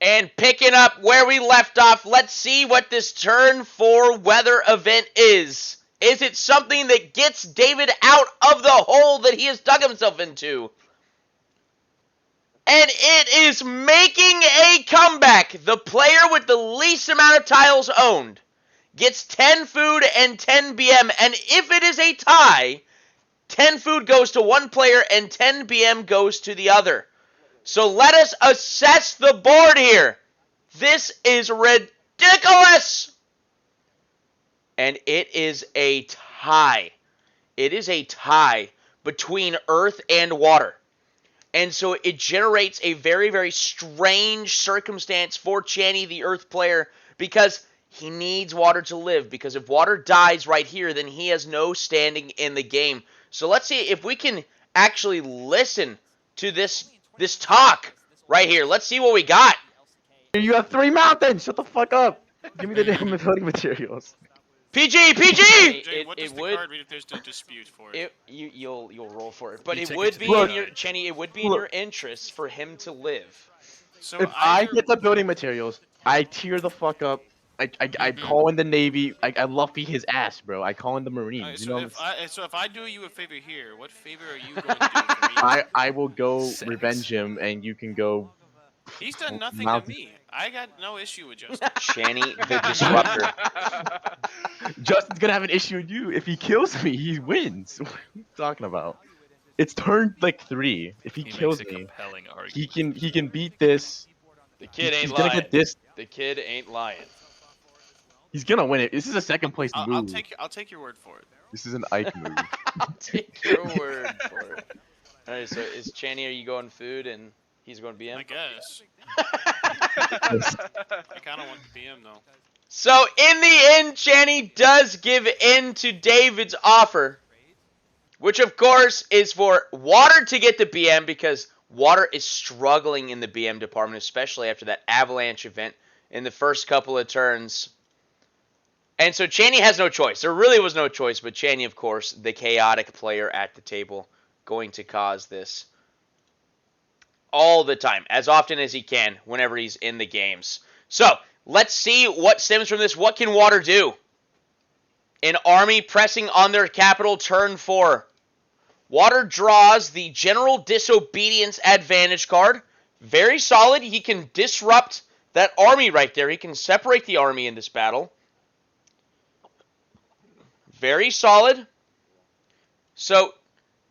And picking up where we left off, let's see what this turn 4 weather event is. Is it something that gets David out of the hole that he has dug himself into? And it is making a comeback. The player with the least amount of tiles owned gets 10 food and 10 BM. And if it is a tie, 10 food goes to one player and 10 BM goes to the other. So let us assess the board here. This is ridiculous. And it is a tie. It is a tie between earth and water. And so it generates a very, very strange circumstance for Channy, the earth player, because he needs water to live. Because if water dies right here, then he has no standing in the game. So let's see if we can actually listen to this talk right here. Let's see what we got. You have 3 mountains. Shut the fuck up. Give me the damn building materials. PG. What does the card read if there's a dispute for it? You'll roll for it, but it take would it be to in your Chenny. It would be in your interest for him to live. So If I get the building materials, I tear the fuck up. I call in the Navy. I Luffy his ass, bro. I call in the Marines. So if I do you a favor here, what favor are you going to do for me? I will go revenge him, and you can go. He's done nothing to me. I got no issue with Justin. Channy the Disruptor. Justin's gonna have an issue with you. If he kills me, he wins. What are you talking about? It's turn like 3. If he kills me, he can beat this. The kid ain't He's lying. gonna get this. The kid ain't lying. He's gonna win it. This is a second place move. I'll take your word for it. This is an Ike move. I'll take your word for it. Alright, so is Channy, are you going food and he's going BM? I guess. I kind of want the BM though. So in the end, Channy does give in to David's offer, which of course is for Water to get the BM because Water is struggling in the BM department, especially after that avalanche event in the first couple of turns. And so Channy has no choice. There really was no choice, but Channy, of course, the chaotic player at the table, going to cause this all the time, as often as he can, whenever he's in the games. So, let's see what stems from this. What can Water do? An army pressing on their capital, turn 4. Water draws the General Disobedience Advantage card. Very solid. He can disrupt that army right there. He can separate the army in this battle. Very solid. So,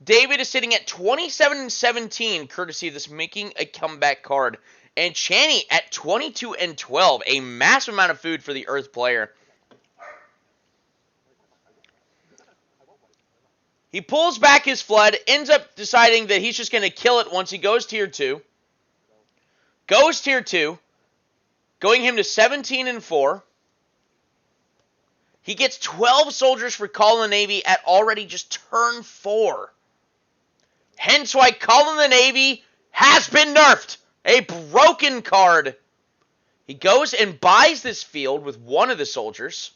David is sitting at 27-17, courtesy of this making a comeback card. And Channy at 22-12, a massive amount of food for the Earth player. He pulls back his flood, ends up deciding that he's just going to kill it once he goes tier 2. Goes tier 2, going him to 17-4. He gets 12 soldiers for Call in the Navy at already just turn 4. Hence why Call in the Navy has been nerfed. A broken card. He goes and buys this field with one of the soldiers.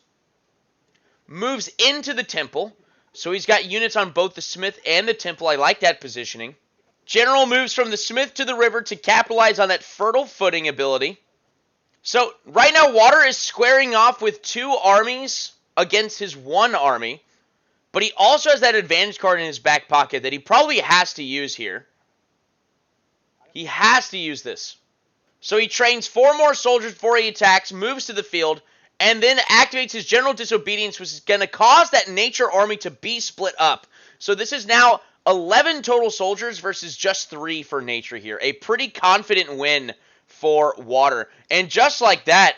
Moves into the temple. So he's got units on both the smith and the temple. I like that positioning. General moves from the smith to the river to capitalize on that fertile footing ability. So right now Water is squaring off with 2 armies against his 1 army. But he also has that advantage card in his back pocket that he probably has to use here. He has to use this. So he trains 4 more soldiers before he attacks, moves to the field, and then activates his General Disobedience, which is going to cause that nature army to be split up. So this is now 11 total soldiers versus just 3 for nature here. A pretty confident win for Water. And just like that,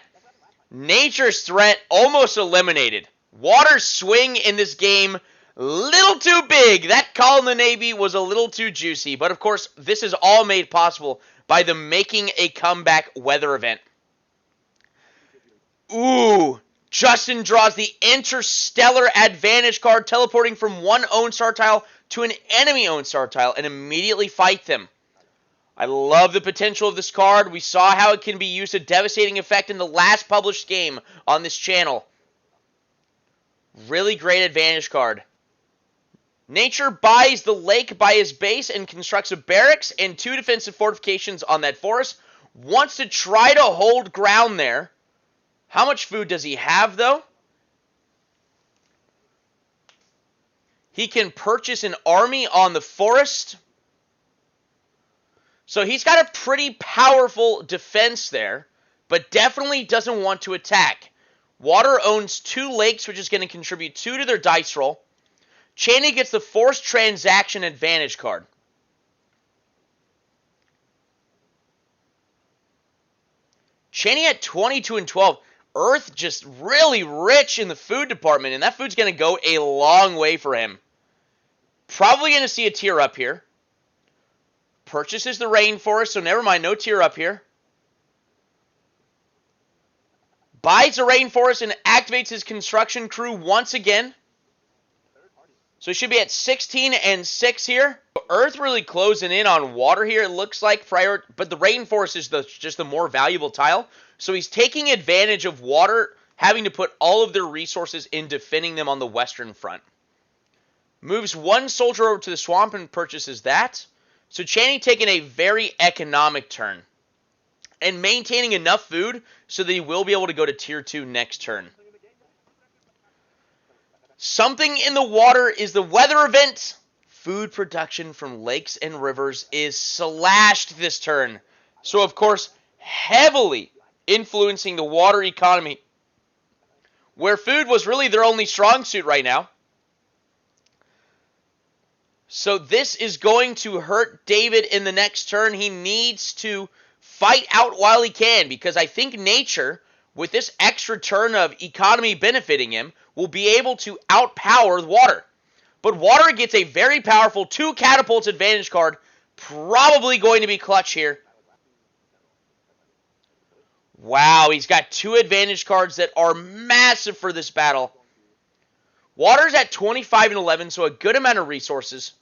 nature's threat almost eliminated. Water's swing in this game, little too big. That Call in the Navy was a little too juicy. But of course, this is all made possible by the making a comeback weather event. Ooh, Justin draws the Interstellar Advantage card, teleporting from one owned star tile to an enemy owned star tile and immediately fight them. I love the potential of this card. We saw how it can be used to devastating effect in the last published game on this channel. Really great advantage card. Nature buys the lake by his base and constructs a barracks and 2 defensive fortifications on that forest, Wants to try to hold ground there. How much food does he have, though? He can purchase an army on the forest. So he's got a pretty powerful defense there, but definitely doesn't want to attack. Water owns 2 lakes, which is going to contribute 2 to their dice roll. Chaney gets the forced transaction advantage card. Chaney at 22 and 12. Earth just really rich in the food department, and that food's going to go a long way for him. Probably going to see a tier up here. Purchases the rainforest, so never mind, no tier up here. Buys the rainforest and activates his construction crew once again. So he should be at 16 and 6 here. Earth really closing in on water here, it looks like. But the rainforest is just the more valuable tile. So he's taking advantage of water, having to put all of their resources in defending them on the western front. Moves 1 soldier over to the swamp and purchases that. So Chaney taking a very economic turn. And maintaining enough food so that he will be able to go to tier 2 next turn. Something in the water is the weather event. Food production from lakes and rivers is slashed this turn. So, of course, heavily influencing the water economy, where food was really their only strong suit right now. So this is going to hurt David in the next turn. He needs to fight out while he can, because I think nature, with this extra turn of economy benefiting him, will be able to outpower the water. But water gets a very powerful 2 catapults advantage card. Probably going to be clutch here. Wow, he's got 2 advantage cards that are massive for this battle. Water's at 25 and 11, so a good amount of resources.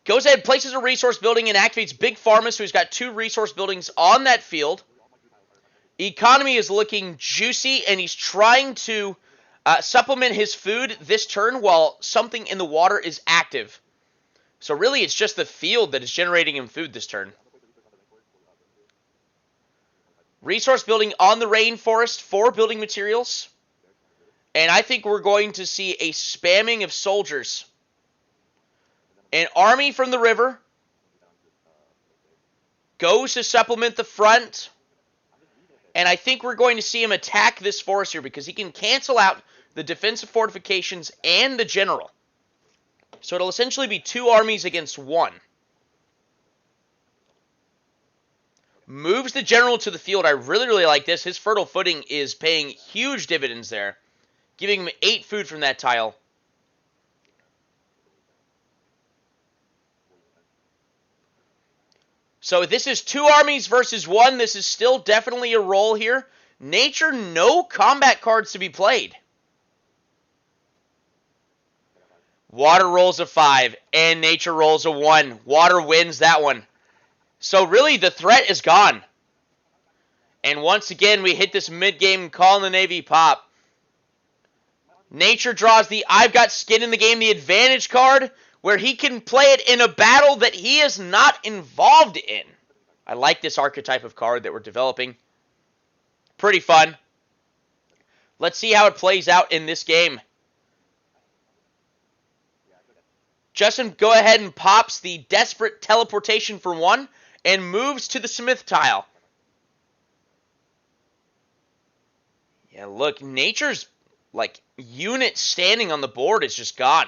Goes ahead, places a resource building, and activates Big Pharma, so he's got 2 resource buildings on that field. Economy is looking juicy, and he's trying to supplement his food this turn while something in the water is active. So really, it's just the field that is generating him food this turn. Resource building on the rainforest for building materials. And I think we're going to see a spamming of soldiers. An army from the river goes to supplement the front. And I think we're going to see him attack this forest here because he can cancel out the defensive fortifications and the general. So it'll essentially be 2 armies against 1. Moves the general to the field. I really, really like this. His fertile footing is paying huge dividends there. Giving him 8 food from that tile. So this is 2 armies versus 1. This is still definitely a roll here. Nature, no combat cards to be played. Water rolls a 5, and nature rolls a 1. Water wins that one. So really, the threat is gone. And once again, we hit this mid-game Call in the Navy pop. Nature draws the I've got skin in the game, the advantage card, where he can play it in a battle that he is not involved in. I like this archetype of card that we're developing. Pretty fun. Let's see how it plays out in this game. Justin, go ahead and pops the Desperate Teleportation for 1 and moves to the Smith tile. Yeah, look, nature's unit standing on the board is just gone.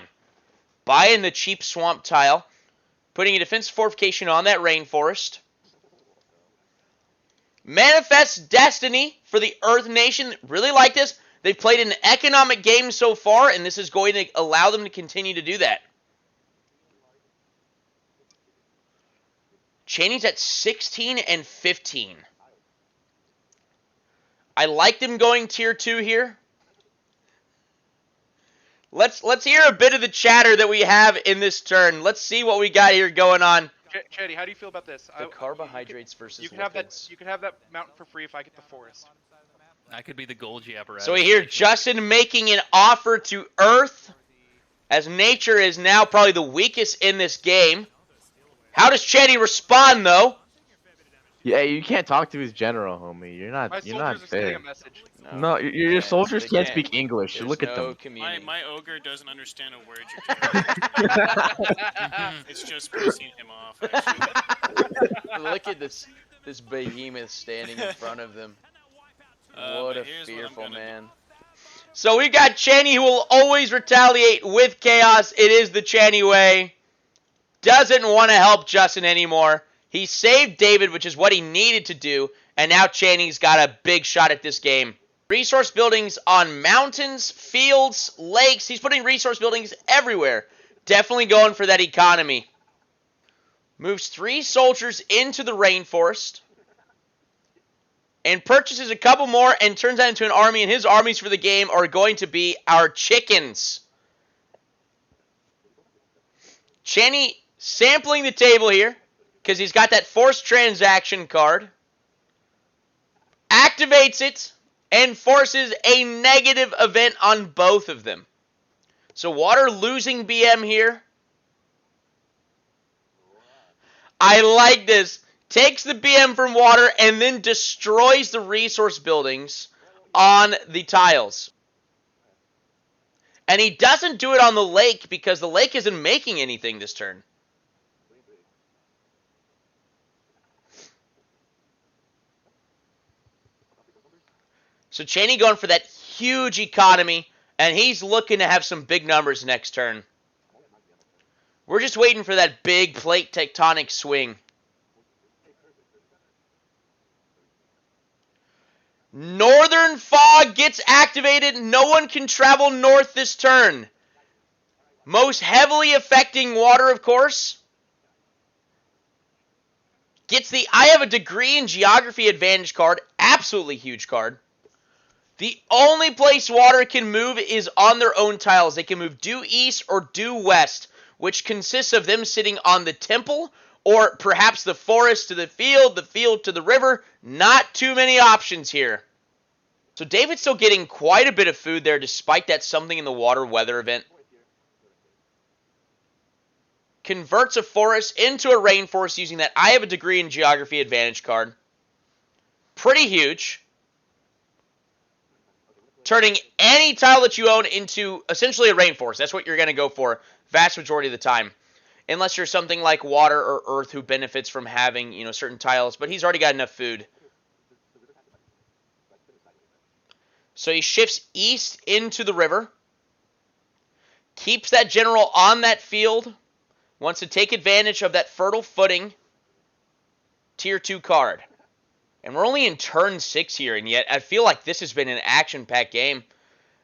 Buying the cheap swamp tile, putting a defensive fortification on that rainforest. Manifest Destiny for the Earth Nation. Really like this. They've played an economic game so far, and this is going to allow them to continue to do that. Chaney's at 16 and 15. I like them going tier 2 here. Let's hear a bit of the chatter that we have in this turn. Let's see what we got here going on. Chetty, how do you feel about this? The carbohydrates versus you can have that. You can have that mountain for free if I get the forest. I could be the Golgi apparatus. So we hear Justin making an offer to Earth, as nature is now probably the weakest in this game. How does Chetty respond, though? Yeah, you can't talk to his general, homie. You're My not. You're soldiers not are sending fair. a message. No, your can't. soldiers They can't can't. speak English. There's Look at no them. community. My ogre doesn't understand a word you're telling him. It's just pissing him off, actually. Look at this behemoth standing in front of them. What but a here's fearful what I'm gonna man. So we got Channy, who will always retaliate with chaos. It is the Channy way. Doesn't want to help Justin anymore. He saved David, which is what he needed to do, and now Channy's got a big shot at this game. Resource buildings on mountains, fields, lakes. He's putting resource buildings everywhere. Definitely going for that economy. Moves 3 soldiers into the rainforest. And purchases a couple more and turns that into an army. And his armies for the game are going to be our chickens. Channy sampling the table here because he's got that forced transaction card. Activates it and forces a negative event on both of them. So water losing BM here. I like this. Takes the BM from water and then destroys the resource buildings on the tiles. And he doesn't do it on the lake because the lake isn't making anything this turn. So Channy going for that huge economy, and he's looking to have some big numbers next turn. We're just waiting for that big plate tectonic swing. Northern Fog gets activated. No one can travel north this turn. Most heavily affecting water, of course. Gets the I have a degree in geography advantage card. Absolutely huge card. The only place water can move is on their own tiles. They can move due east or due west, which consists of them sitting on the temple or perhaps the forest to the field to the river. Not too many options here. So David's still getting quite a bit of food there despite that something in the water weather event. Converts a forest into a rainforest using that I have a degree in geography advantage card. Pretty huge. Turning any tile that you own into essentially a rainforest. That's what you're going to go for vast majority of the time. Unless you're something like water or earth who benefits from having, certain tiles. But he's already got enough food. So he shifts east into the river. Keeps that general on that field. Wants to take advantage of that fertile footing. Tier 2 card. And we're only in turn 6 here, and yet I feel like this has been an action-packed game.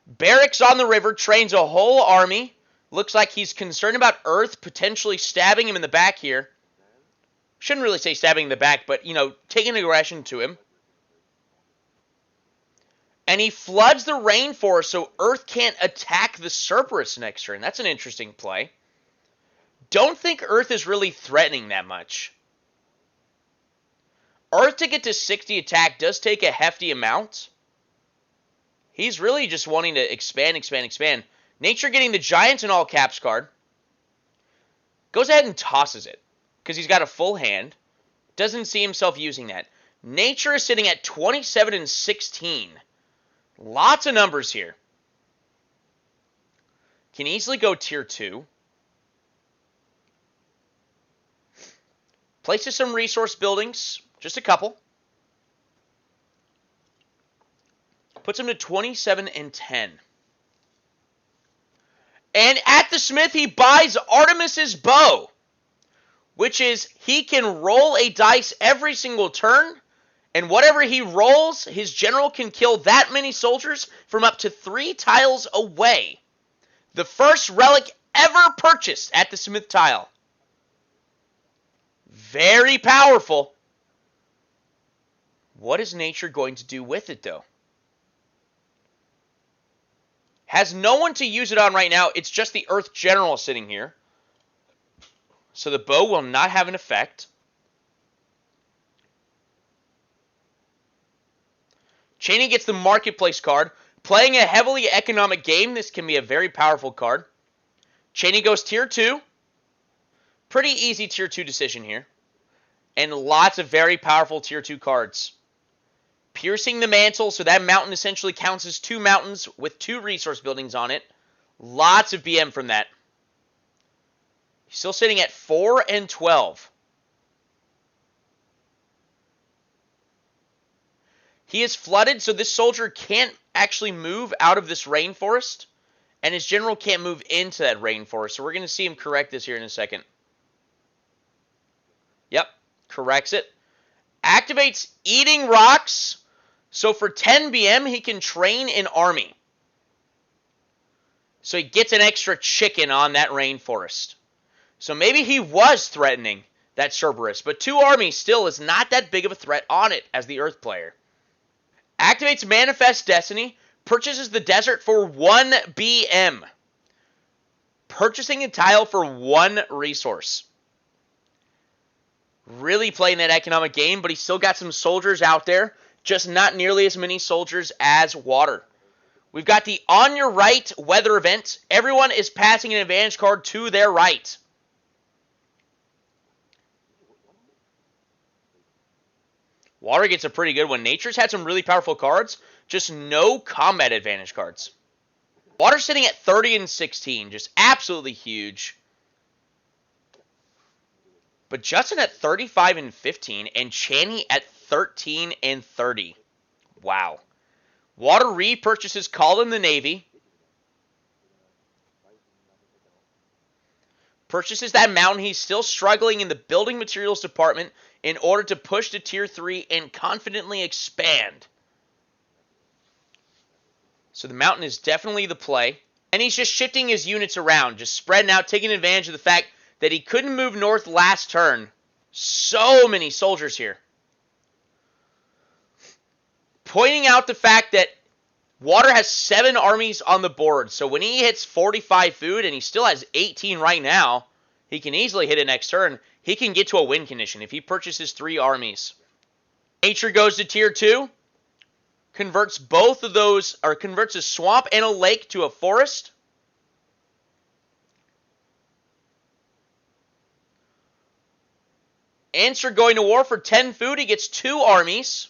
Barracks on the river, trains a whole army. Looks like he's concerned about Earth potentially stabbing him in the back here. Shouldn't really say stabbing in the back, but, taking aggression to him. And he floods the rainforest so Earth can't attack the Cerberus next turn. That's an interesting play. Don't think Earth is really threatening that much. Earth to get to 60 attack does take a hefty amount. He's really just wanting to expand. Nature getting the Giants in all caps card. Goes ahead and tosses it. Because he's got a full hand. Doesn't see himself using that. Nature is sitting at 27 and 16. Lots of numbers here. Can easily go tier 2. Places some resource buildings. Just a couple. Puts him to 27 and 10. And at the smith, he buys Artemis's bow. Which is, he can roll a dice every single turn. And whatever he rolls, his general can kill that many soldiers from up to 3 tiles away. The first relic ever purchased at the smith tile. Very powerful. What is nature going to do with it, though? Has no one to use it on right now. It's just the Earth General sitting here. So the bow will not have an effect. Chaney gets the Marketplace card. Playing a heavily economic game, this can be a very powerful card. Chaney goes tier 2. Pretty easy tier 2 decision here. And lots of very powerful tier 2 cards. Piercing the Mantle, so that mountain essentially counts as 2 mountains with 2 resource buildings on it. Lots of BM from that. He's still sitting at 4 and 12. He is flooded, so this soldier can't actually move out of this rainforest. And his general can't move into that rainforest. So we're going to see him correct this here in a second. Yep, corrects it. Activates Eating Rocks. So for 10 BM, he can train an army. So he gets an extra chicken on that rainforest. So maybe he was threatening that Cerberus. But 2 armies still is not that big of a threat on it as the Earth player. Activates Manifest Destiny. Purchases the desert for 1 BM. Purchasing a tile for 1 resource. Really playing that economic game, but he's still got some soldiers out there. Just not nearly as many soldiers as water. We've got the on your right weather event. Everyone is passing an advantage card to their right. Water gets a pretty good one. Nature's had some really powerful cards, just no combat advantage cards. Water's sitting at 30 and 16, just absolutely huge. But Justin at 35 and 15, and Channy at 13 and 30. Wow. Water repurchases Call in the Navy. Purchases that mountain. He's still struggling in the building materials department in order to push to tier 3 and confidently expand. So the mountain is definitely the play. And he's just shifting his units around, just spreading out, taking advantage of the fact that he couldn't move north last turn. So many soldiers here. Pointing out the fact that Water has 7 armies on the board. So when he hits 45 food, and he still has 18 right now, he can easily hit it next turn. He can get to a win condition if he purchases 3 armies. Nature goes to tier 2. Converts both of those, or converts a swamp and a lake to a forest. Answer going to war for 10 food. He gets 2 armies.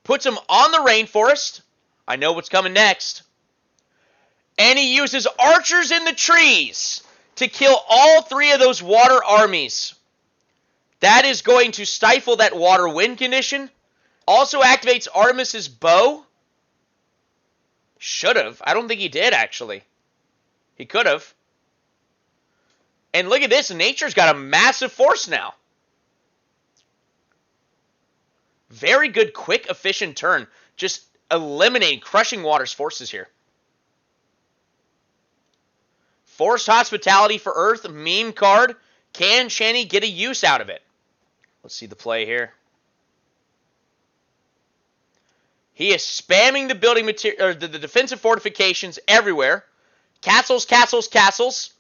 Puts him on the rainforest. I know what's coming next. And he uses archers in the trees to kill all 3 of those water armies. That is going to stifle that water win condition. Also activates Artemis's bow. Should have. I don't think he did, actually. He could have. And look at this. Nature's got a massive force now. Very good, quick, efficient turn. Just eliminating, crushing Water's forces here. Forced Hospitality for Earth, meme card. Can Channy get a use out of it? Let's see the play here. He is spamming the building material, or the defensive fortifications everywhere. Castles, castles, castles.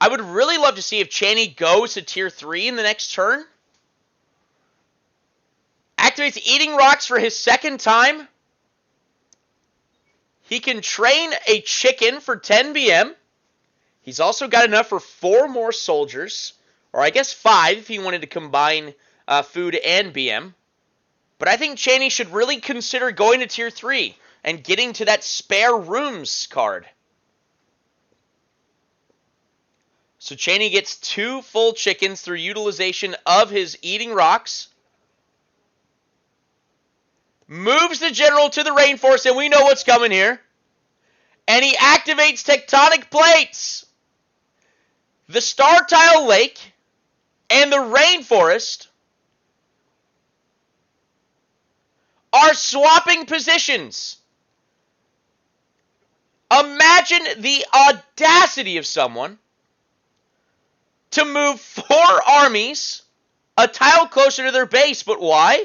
I would really love to see if Channy goes to tier 3 in the next turn. Activates Eating Rocks for his 2nd time. He can train a chicken for 10 BM. He's also got enough for 4 more soldiers. Or I guess 5 if he wanted to combine food and BM. But I think Channy should really consider going to tier 3 and getting to that spare rooms card. So Channy gets 2 full chickens through utilization of his Eating Rocks. Moves the general to the rainforest, and we know what's coming here. And he activates Tectonic Plates. The Star Tile Lake and the rainforest are swapping positions. Imagine the audacity of someone to move 4 armies a tile closer to their base. But why?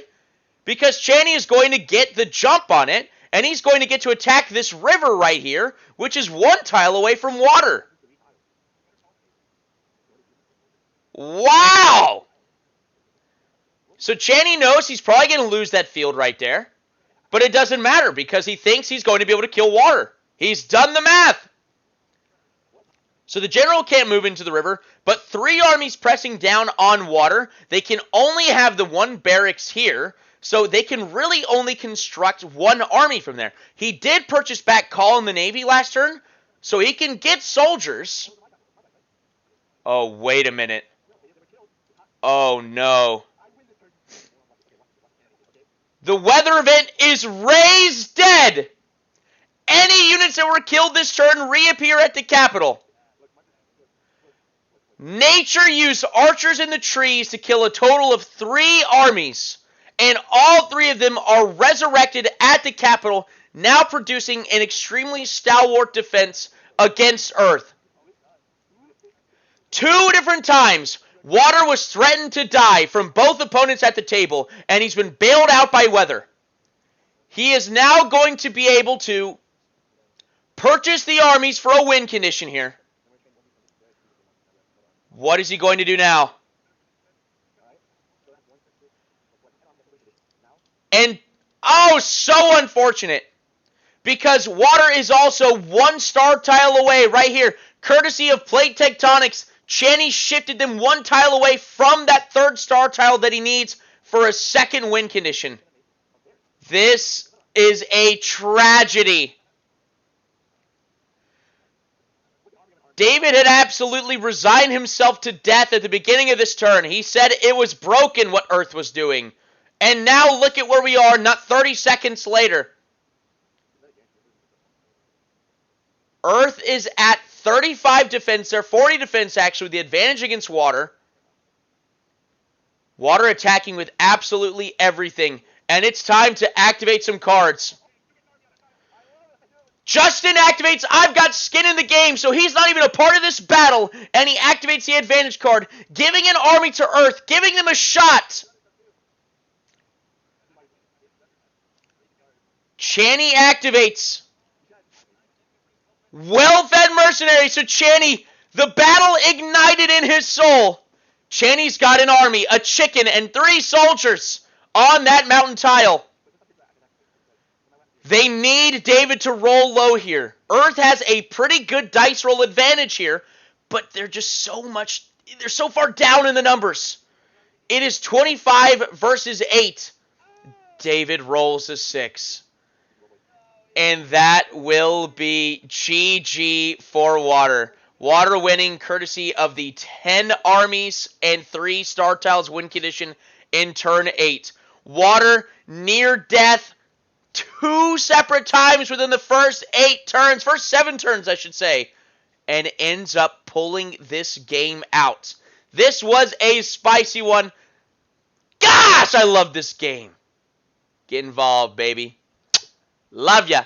Because Channy is going to get the jump on it, and he's going to get to attack this river right here, which is 1 tile away from water. Wow! So Channy knows he's probably going to lose that field right there, but it doesn't matter because he thinks he's going to be able to kill water. He's done the math. So the general can't move into the river, but 3 armies pressing down on water. They can only have the 1 barracks here, so they can really only construct 1 army from there. He did purchase back Call in the Navy last turn, so he can get soldiers. Oh, wait a minute. Oh, no. The weather event is raised dead. Any units that were killed this turn reappear at the capital. Nature used archers in the trees to kill a total of 3 armies, and all 3 of them are resurrected at the capital, now producing an extremely stalwart defense against Earth. 2 different times, Water was threatened to die from both opponents at the table, and he's been bailed out by weather. He is now going to be able to purchase the armies for a win condition here. What is he going to do now? And, oh, so unfortunate. Because water is also 1 star tile away right here. Courtesy of plate tectonics, Channy shifted them 1 tile away from that 3rd star tile that he needs for a 2nd win condition. This is a tragedy. David had absolutely resigned himself to death at the beginning of this turn. He said it was broken what Earth was doing. And now look at where we are not 30 seconds later. Earth is at 35 defense there, 40 defense actually, with the advantage against water. Water attacking with absolutely everything. And it's time to activate some cards. Justin activates, I've got skin in the game, so he's not even a part of this battle, and he activates the advantage card, giving an army to Earth, giving them a shot. Channy activates. Well-fed mercenary, so Channy, the battle ignited in his soul. Channy's got an army, a chicken, and 3 soldiers on that mountain tile. They need David to roll low here. Earth has a pretty good dice roll advantage here, but they're just they're so far down in the numbers. It is 25 versus 8. David rolls a 6. And that will be GG for Water. Water winning courtesy of the 10 armies and 3 star tiles win condition in turn 8. Water near death 2 separate times within the first 7 turns, I should say, and ends up pulling this game out. This was a spicy one. Gosh, I love this game. Get involved, baby. Love ya.